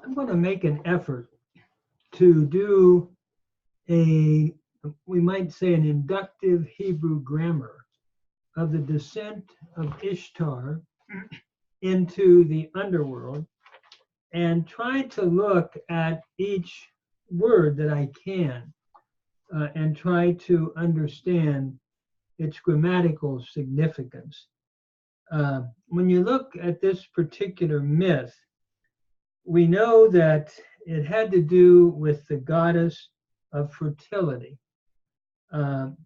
I'm going to make an effort to do a, we might say, an inductive Hebrew grammar of the descent of Ishtar into the underworld, and try to look at each word that I can and try to understand its grammatical significance. When you look at this particular myth, we know that it had to do with the goddess of fertility.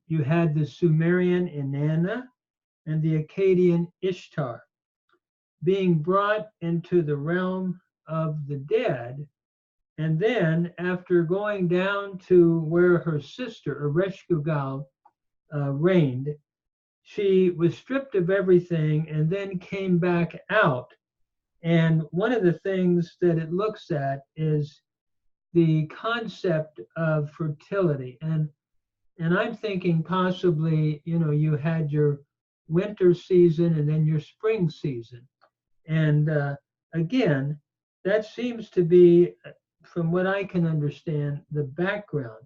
You had the Sumerian Inanna and the Akkadian Ishtar being brought into the realm of the dead, and then after going down to where her sister Ereshkigal reigned, she was stripped of everything and then came back out. And one of the things that it looks at is the concept of fertility. And I'm thinking possibly, you had your winter season and then your spring season. And again, that seems to be, from what I can understand, the background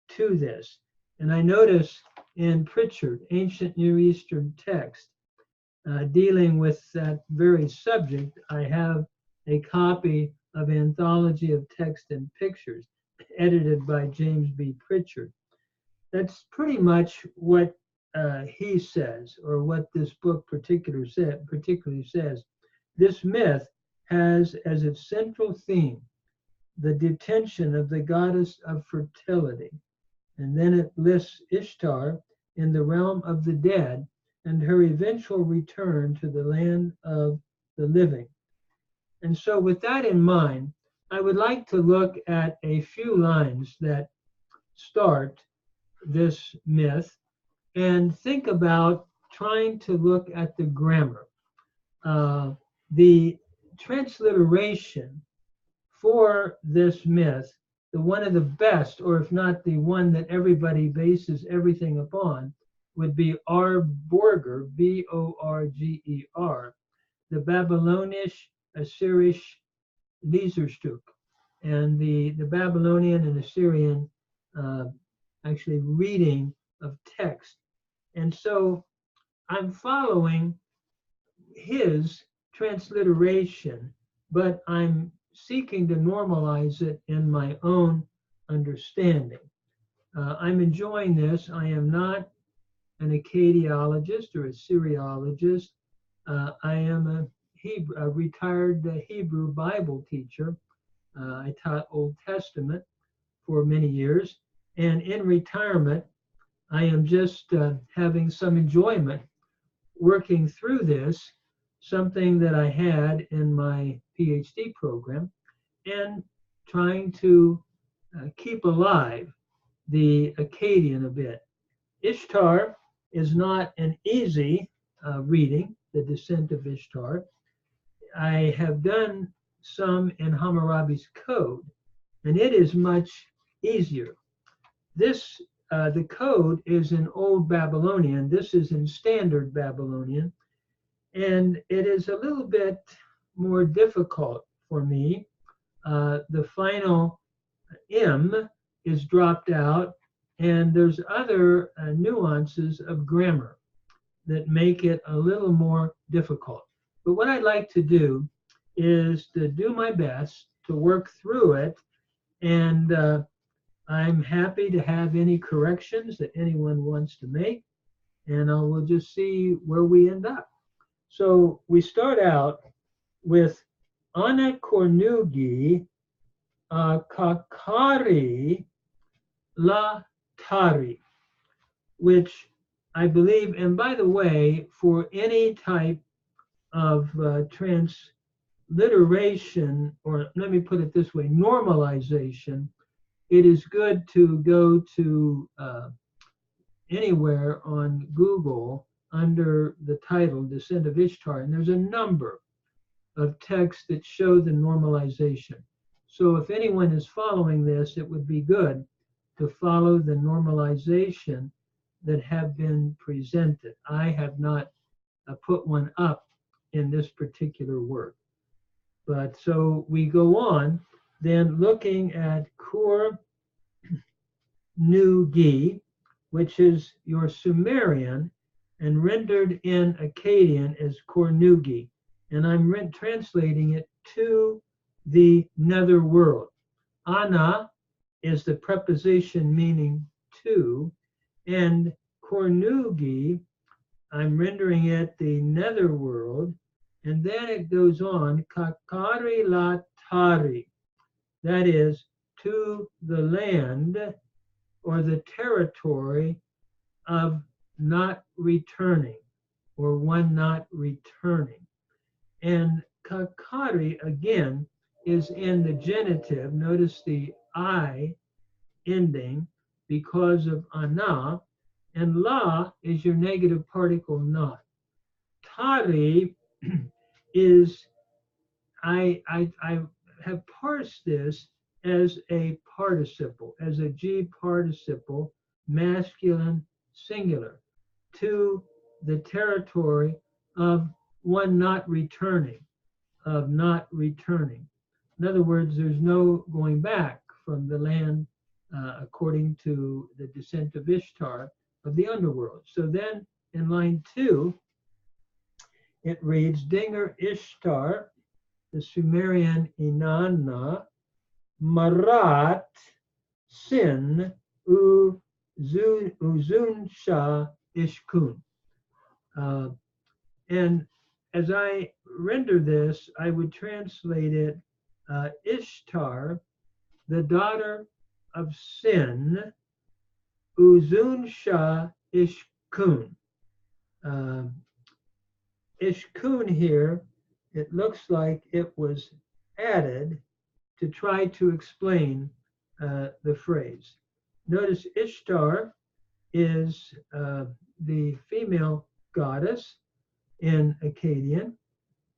to this. And I notice in Pritchard, Ancient Near Eastern Text, dealing with that very subject, I have a copy of Anthology of Text and Pictures, edited by James B. Pritchard. That's pretty much what he says, or what this book particularly says. This myth has as its central theme the detention of the goddess of fertility. And then it lists Ishtar in the realm of the dead and her eventual return to the land of the living. And so with that in mind, I would like to look at a few lines that start this myth and think about trying to look at the grammar. The transliteration for this myth, the one of the best, or if not the one that everybody bases everything upon, would be R. Borger, B-O-R-G-E-R, the Babylonisch Assyrisch Leserstück, and the Babylonian and Assyrian actually reading of text. And so I'm following his transliteration, but I'm seeking to normalize it in my own understanding. I'm enjoying this. I am not an Akkadiologist or a Syriologist. I am a retired Hebrew Bible teacher. I taught Old Testament for many years. And in retirement, I am just having some enjoyment working through this, something that I had in my PhD program, and trying to keep alive the Akkadian a bit. Ishtar is not an easy reading, the Descent of Ishtar. I have done some in Hammurabi's Code, and it is much easier. This, the code is in Old Babylonian. This is in Standard Babylonian, and it is a little bit more difficult for me. The final M is dropped out, and there's other nuances of grammar that make it a little more difficult. But what I'd like to do is to do my best to work through it, and I'm happy to have any corrections that anyone wants to make, and we'll just see where we end up. So we start out with Ana Cornugi Kakari La Tari, which I believe, and by the way, for any type of transliteration, or let me put it this way, normalization, it is good to go to anywhere on Google under the title Descent of Ishtar, and there's a number of texts that show the normalization. So if anyone is following this, it would be good to follow the normalization that have been presented. I have not put one up in this particular work. But so we go on, then looking at Kur Nu Gi, which is your Sumerian and rendered in Akkadian as Kornugi. And I'm translating it to the netherworld. Ana is the preposition meaning to, and Kornugi, I'm rendering it the netherworld, and then it goes on, Kakari Latari, that is, to the land or the territory of not returning, or one not returning. And Kakari, again, is in the genitive. Notice the I ending because of ana, and la is your negative particle not. Tari is, I have parsed this as a participle, as a G participle, masculine singular, to the territory of one not returning, of not returning. In other words, there's no going back from the land according to the Descent of Ishtar of the Underworld. So then in line 2, it reads, Dinger Ishtar, the Sumerian Inanna, Marat Sin Uzunsha Ishkun. And as I render this, I would translate it Ishtar, the daughter of Sin, Uzunsha Ishkun. Ishkun here, it looks like it was added to try to explain the phrase. Notice Ishtar is the female goddess in Akkadian,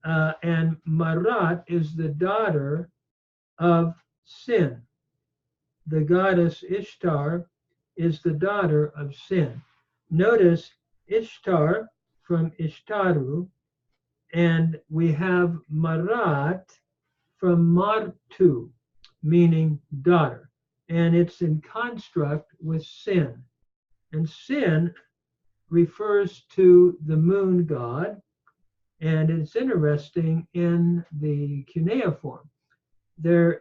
and Marat is the daughter of Sin. The goddess Ishtar is the daughter of Sin. Notice Ishtar from Ishtaru, and we have Marat from Martu, meaning daughter, and it's in construct with Sin. And Sin refers to the moon god, and it's interesting in the cuneiform. There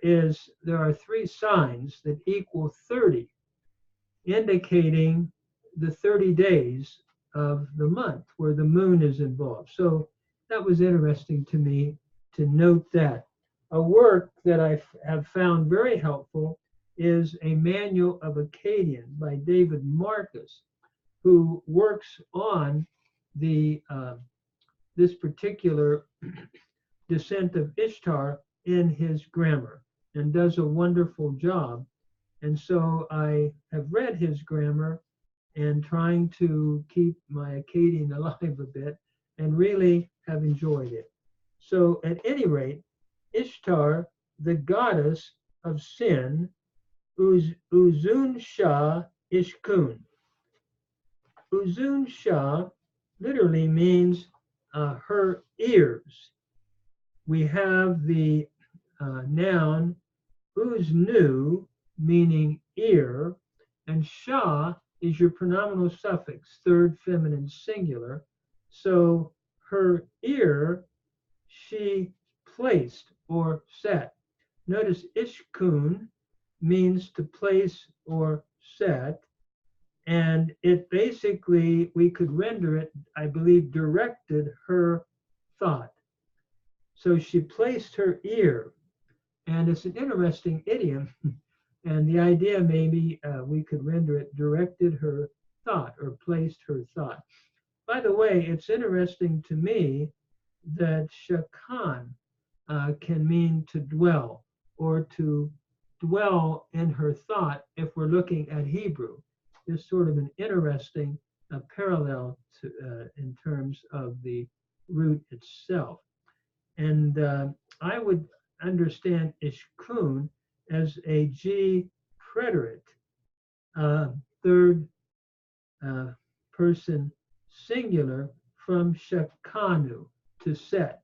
are 3 signs that equal 30, indicating the 30 days of the month where the moon is involved. So that was interesting to me to note that. A work that I have found very helpful is a manual of Akkadian by David Marcus, who works on the this particular Descent of Ishtar in his grammar and does a wonderful job. And so I have read his grammar and trying to keep my Akkadian alive a bit and really have enjoyed it. So at any rate, Ishtar, the goddess of Sin, Uzunsha Ishkun. Uzunsha literally means her ears. We have the noun uznu, meaning ear, and sha is your pronominal suffix, third feminine singular. So her ear she placed or set. Notice ishkun means to place or set, and it basically, we could render it, I believe, directed her thought. So she placed her ear, and it's an interesting idiom. And the idea maybe we could render it directed her thought or placed her thought. By the way, it's interesting to me that shakan can mean to dwell or to dwell in her thought if we're looking at Hebrew. There's sort of an interesting parallel to, in terms of the root itself. And I would understand ishkun as a G preterite, third person singular from shakanu, to set.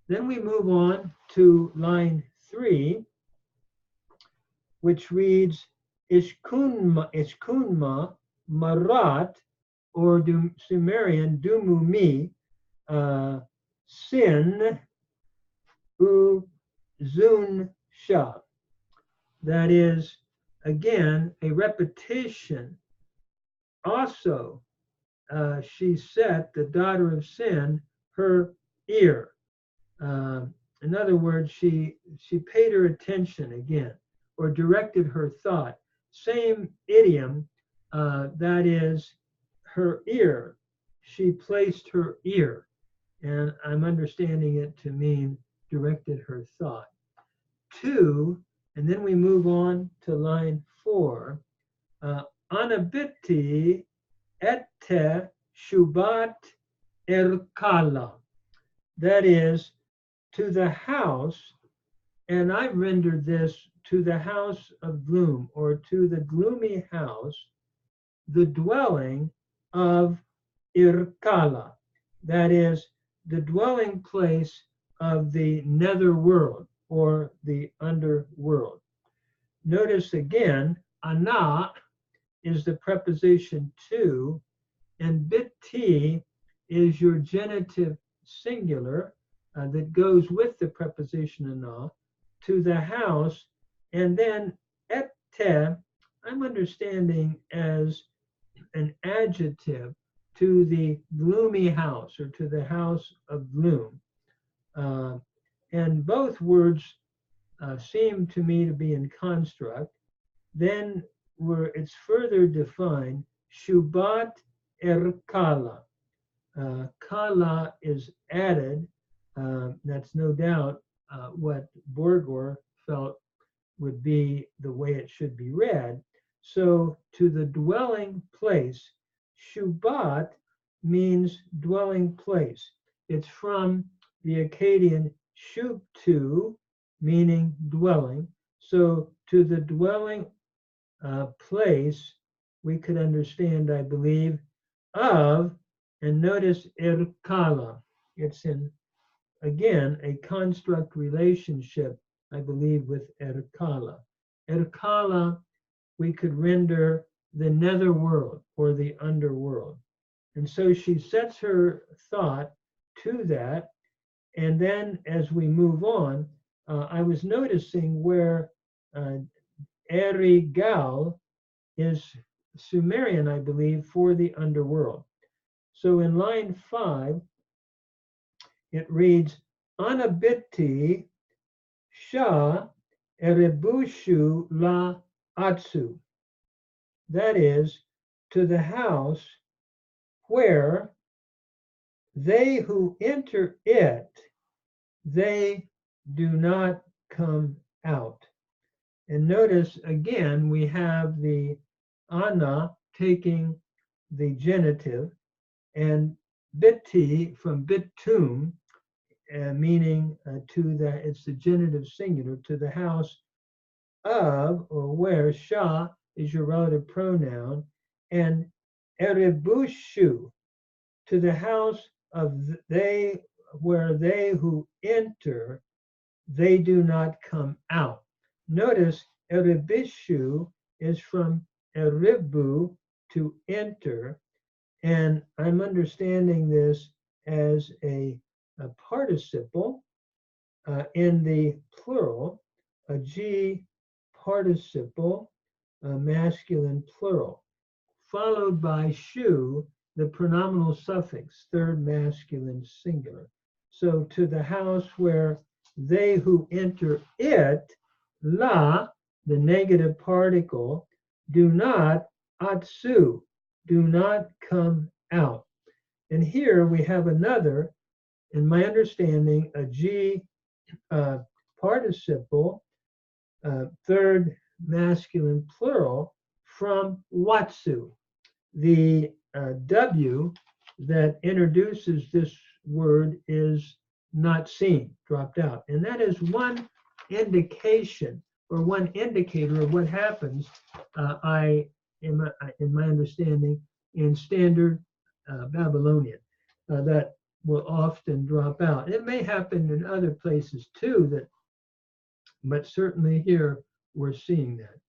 Then we move on to line 3, which reads Ishkunma Marat, or Sumerian Dumumi Sin U Zun Sha. That is, again, a repetition. Also, she set, the daughter of Sin, her ear. In other words, she paid her attention again, or directed her thought. Same idiom, that is, her ear. She placed her ear, and I'm understanding it to mean directed her thought. 2, and then we move on to line 4. Anabiti ette shubat erkala. That is, to the house, and I rendered this to the house of gloom, or to the gloomy house, the dwelling of Irkala. That is, the dwelling place of the nether world, or the underworld. Notice again, ana is the preposition to, and biti is your genitive singular that goes with the preposition ana, to the house, and then ette, I'm understanding as an adjective, to the gloomy house, or to the house of gloom. And both words seem to me to be in construct. Then it's further defined, Shubat Erkala. Kala is added. That's no doubt what Borgor felt would be the way it should be read. So, to the dwelling place, Shubat means dwelling place. It's from the Akkadian Shubtu, meaning dwelling. So, to the dwelling place, we could understand, I believe, of, and notice Erkala. It's in, again, a construct relationship, I believe, with Erkala. Erkala, we could render the netherworld, or the underworld. And so she sets her thought to that. And then as we move on, I was noticing where Erigal is Sumerian, I believe, for the underworld. So in line 5, it reads, Anabiti Sha Erebushu La Atsu. That is, to the house where they who enter it, they do not come out. And notice again, we have the ana taking the genitive, and biti from bitum, meaning to the, it's the genitive singular, to the house of, or where, sha is your relative pronoun, and erebushu, to the house of they, where they who enter, they do not come out. Notice erebishu is from eribu, to enter, and I'm understanding this as a participle in the plural, a G participle, masculine plural, followed by shu, the pronominal suffix, third masculine singular. So, to the house where they who enter it, la, the negative particle, do not, atsu, do not come out. And here we have another, in my understanding, a G participle, third masculine plural, from watsu. The W that introduces this word is not seen, dropped out. And that is one indication, or one indicator of what happens, in my understanding, in standard Babylonian. That will often drop out. It may happen in other places too, but certainly here we're seeing that.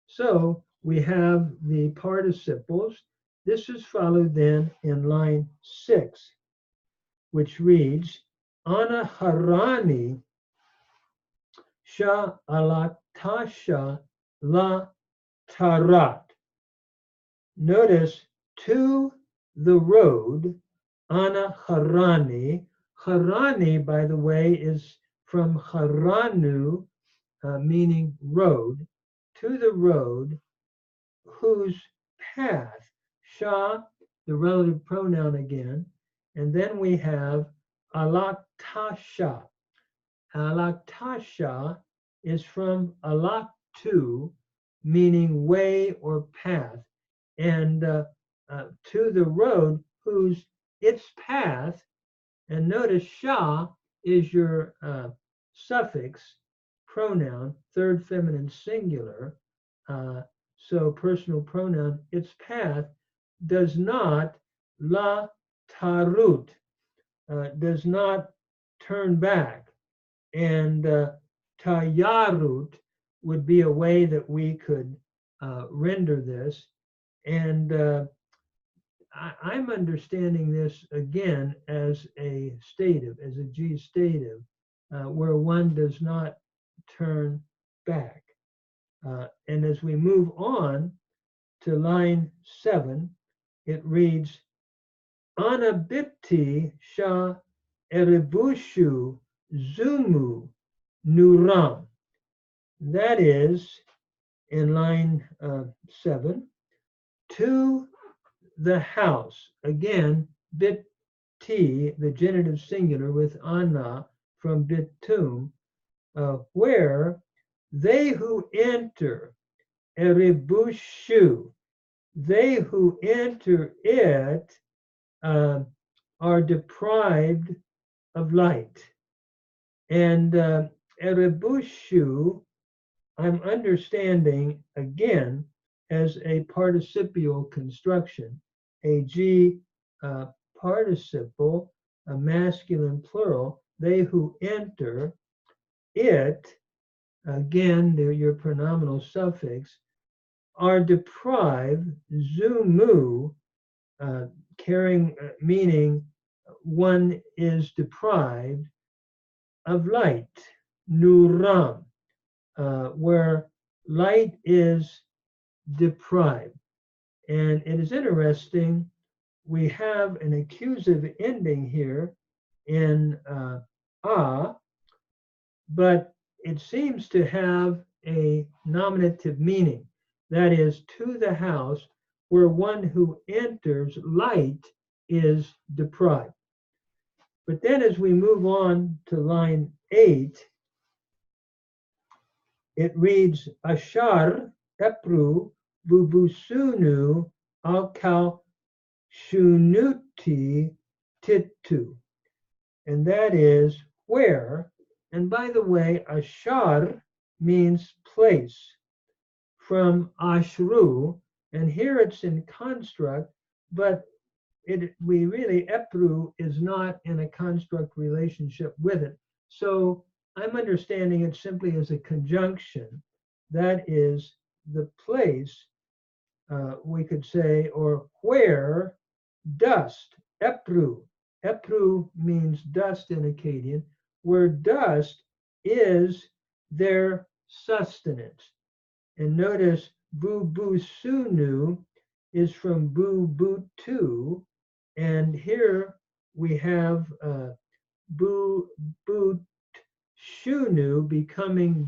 So we have the participles. This is followed then in line 6, which reads, Ana harani sha alatasha la tarat. Notice, to the road, Ana harani. Harani, by the way, is from haranu, meaning road, to the road, whose path, sha, the relative pronoun again, and then we have alaktasha. Alaktasha is from alaktu, meaning way or path, and to the road whose its path, and notice sha is your suffix pronoun, third feminine singular, so personal pronoun, its path does not, la tarut, does not turn back, and tayarut would be a way that we could render this, and I'm understanding this again as a stative, as a gestative, where one does not turn back. And as we move on to line 7, it reads, Anabipti sha erebushu zumu nuram. That is, in line 7, to the house. Again, bit t, the genitive singular with ana from bitum, where they who enter, eribushu, they who enter it are deprived of light. And eribushu, I'm understanding again as a participial construction, a G participle, a masculine plural, they who enter it, again, they're your pronominal suffix, are deprived, zumu, carrying, meaning one is deprived of light, nuram, where light is deprived. And it is interesting, we have an accusative ending here in a, but it seems to have a nominative meaning. That is, to the house where one who enters light is deprived. But then as we move on to line 8, it reads, Ashar epru bubusunu alkal shunuti titu. And that is where, and by the way, ashar means place, from ashru, and here it's in construct, but we really, epru is not in a construct relationship with it. So I'm understanding it simply as a conjunction. That is the place, we could say, or where dust, epru. Epru means dust in Akkadian, where dust is their sustenance. And notice bubusunu is from bubutu, and here we have bubushunu becoming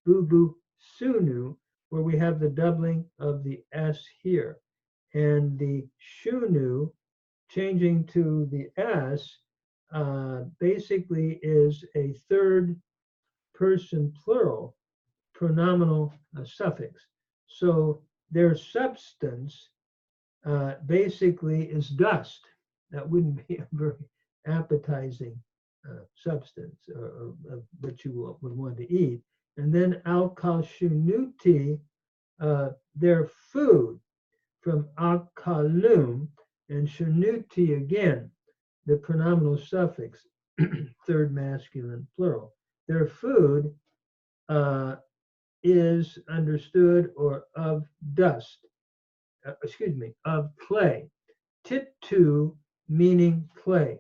bubusunu, where we have the doubling of the S here. And the shunu changing to the S basically is a third person plural pronominal suffix. So their substance basically is dust. That wouldn't be a very appetizing substance or what you would want to eat. And then alkal shunuti, their food, from alkalum, and shunuti again, the pronominal suffix, third masculine plural. Their food is understood or of dust, of clay. Tit-tu meaning clay.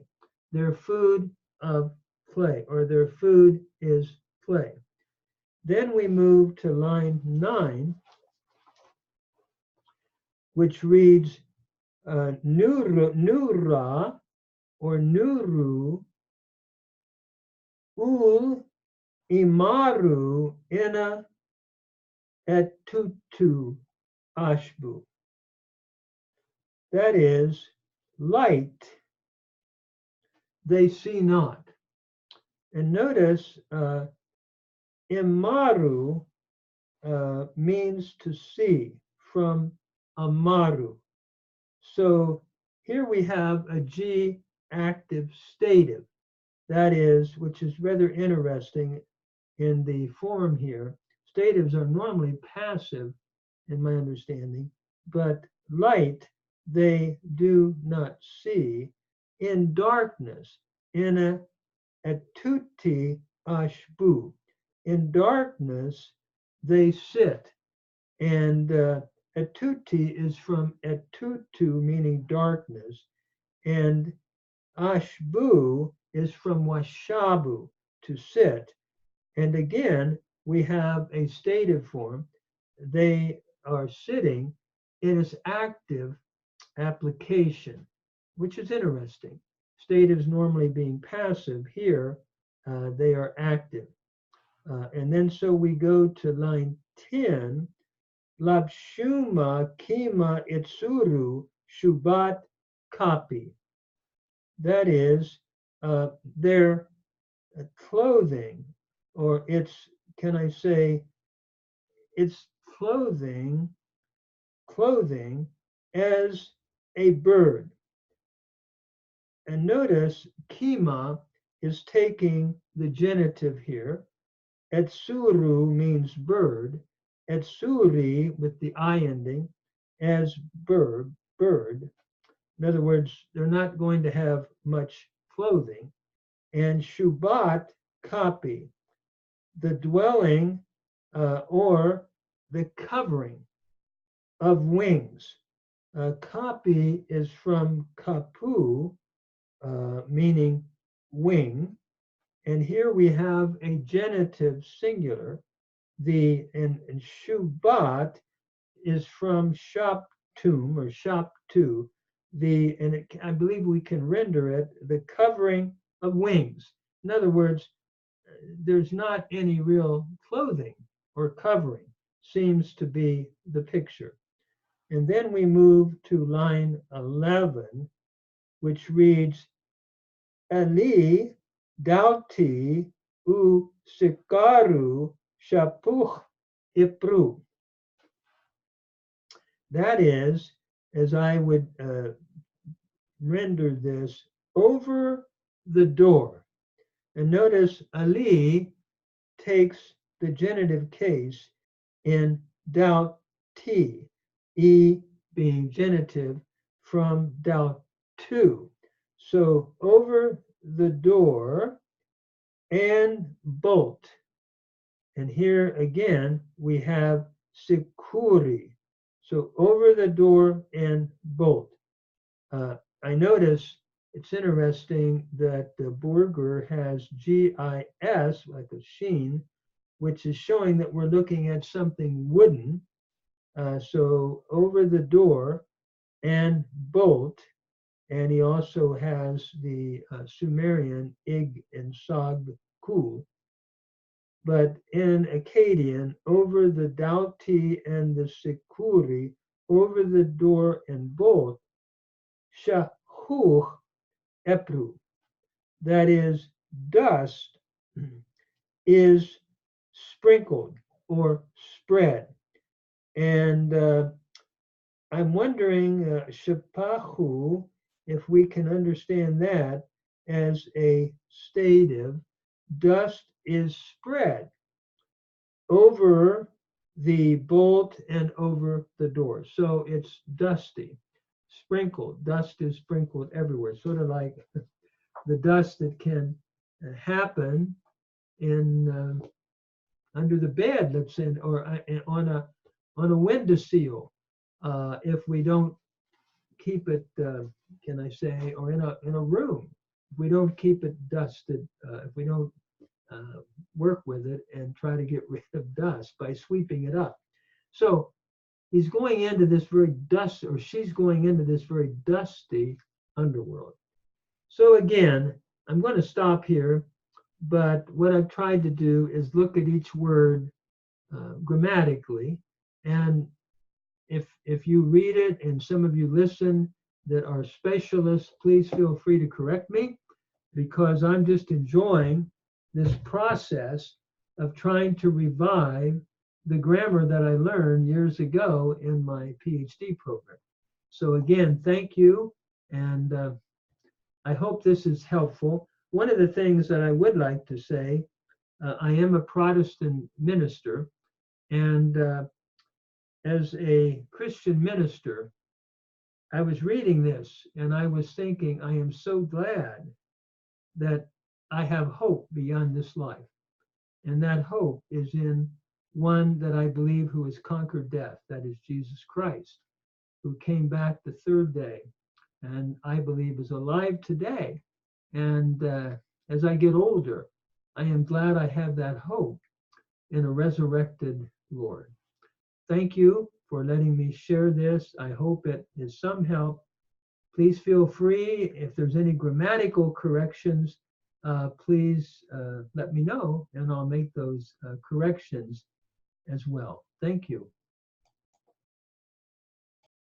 Their food of clay, or their food is clay. Then we move to line 9, which reads Nura or Nuru ul imaru ina et tutu ashbu. That is, light they see not. And notice imaru means to see, from amaru. So here we have a G active stative. That is, which is rather interesting in the form here. Statives are normally passive, in my understanding, but light they do not see. In darkness, in a atuti ashbu. In darkness they sit. And atuti is from etutu, meaning darkness, and ashbu is from washabu, to sit. And again, we have a stative form. They are sitting in its active application, which is interesting. Statives normally being passive, here they are active. And then so we go to line 10, Labshuma kima itsuru shubat kapi. That is, their clothing, or it's, can I say, it's clothing as a bird. And notice kima is taking the genitive here. Etsuru means bird. Etsuri with the I ending as bird. In other words, they're not going to have much clothing. And shubat kapi, the dwelling or the covering of wings. Kapi is from kapu, meaning wing. And here we have a genitive singular. And shubat is from shaptum or shaptu. I believe we can render it the covering of wings. In other words, there's not any real clothing or covering, seems to be the picture. And then we move to line 11, which reads, Ali dauti u sikaru shapuch ipru. That is, as I would render this, over the door. And notice Ali takes the genitive case in doubt T, E being genitive from doubt to. So over the door and bolt. And here again, we have sikuri. So over the door and bolt. I notice it's interesting that the Burger has GIS, like a sheen, which is showing that we're looking at something wooden. So over the door and bolt. And he also has the Sumerian ig and sag kul. But in Akkadian, over the dauti and the sikuri, over the door and bolt, shahuch epru. That is, dust is sprinkled or spread. And I'm wondering, shapahu, if we can understand that as a stative, dust is spread over the bolt and over the door. So it's dusty. sprinkled. Dust is sprinkled everywhere, sort of like the dust that can happen in under the bed, let's say, or on a windowsill, if we don't keep it, can I say, or in a room, if we don't keep it dusted, if we don't work with it and try to get rid of dust by sweeping it up. So he's going into this very dust, or she's going into this very dusty underworld. So again, I'm going to stop here, but what I've tried to do is look at each word grammatically, and if you read it and some of you listen that are specialists, please feel free to correct me, because I'm just enjoying this process of trying to revive the grammar that I learned years ago in my PhD program. So again, thank you, and I hope this is helpful. One of the things that I would like to say, I am a Protestant minister, and as a Christian minister, I was reading this and I was thinking, I am so glad that I have hope beyond this life. And that hope is in one that I believe who has conquered death, that is Jesus Christ, who came back the third day, and I believe is alive today. And as I get older, I am glad I have that hope in a resurrected Lord. Thank you for letting me share this. I hope it is some help. Please feel free, if there's any grammatical corrections, please let me know, and I'll make those corrections as well. Thank you.